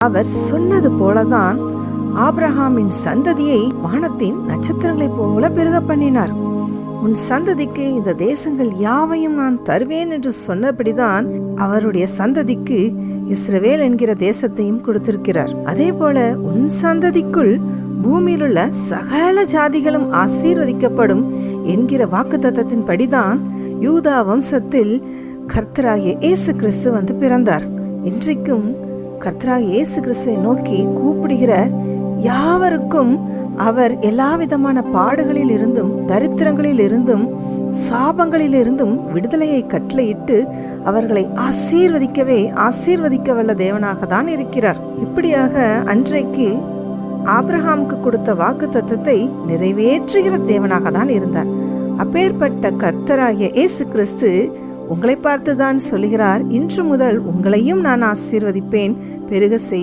அவர் சொன்னது போலதான் ஆபிரகாமின் சந்ததியை வானத்தின் நட்சத்திரங்களைப் போல பெருக பண்ணினார். உன் சந்ததிக்கு இந்த தேசங்கள் யாவையும் நான் தருவேன் என்று சொன்னபடிதான் அவருடைய சந்ததிக்கு இஸ்ரவேல் என்கிற தேசத்தையும் கொடுத்திருக்கிறார். அதே போல உன் சந்ததிக்குள் பூமியில் உள்ள சகல ஜாதிகளும் ஆசீர்வதிக்கப்படும் என்கிற வாக்குத்தத்தத்தின் படிதான் யூதா வம்சத்தில் கர்த்தராகிய இயேசு கிறிஸ்து வந்து பிறந்தார். இன்றைக்கும் கர்த்தராகிய இயேசு கிறிஸ்துவை நோக்கி கூப்பிடுகிற யாவருக்கும் அவர் எல்லா விதமான பாடுகளில் இருந்தும் தரித்திரங்களில் இருந்தும் சாபங்களில் இருந்தும் விடுதலையை கட்டளையிட்டு அவர்களை ஆசீர்வதிக்க வல்ல தேவனாக தான் இருக்கிறார். இப்படியாக அன்றைக்கு ஆபிரகாமுக்கு கொடுத்த வாக்கு தத்தத்தை நிறைவேற்றுகிற தேவனாக தான் இருந்தார். அப்பேற்பட்ட கர்த்தராகிய இயேசு கிறிஸ்து உங்களை பார்த்துதான் சொல்லுகிறார், இன்று முதல் உங்களையும் நான் ஆசீர்வதிப்பேன், பெருக செய்வேன்.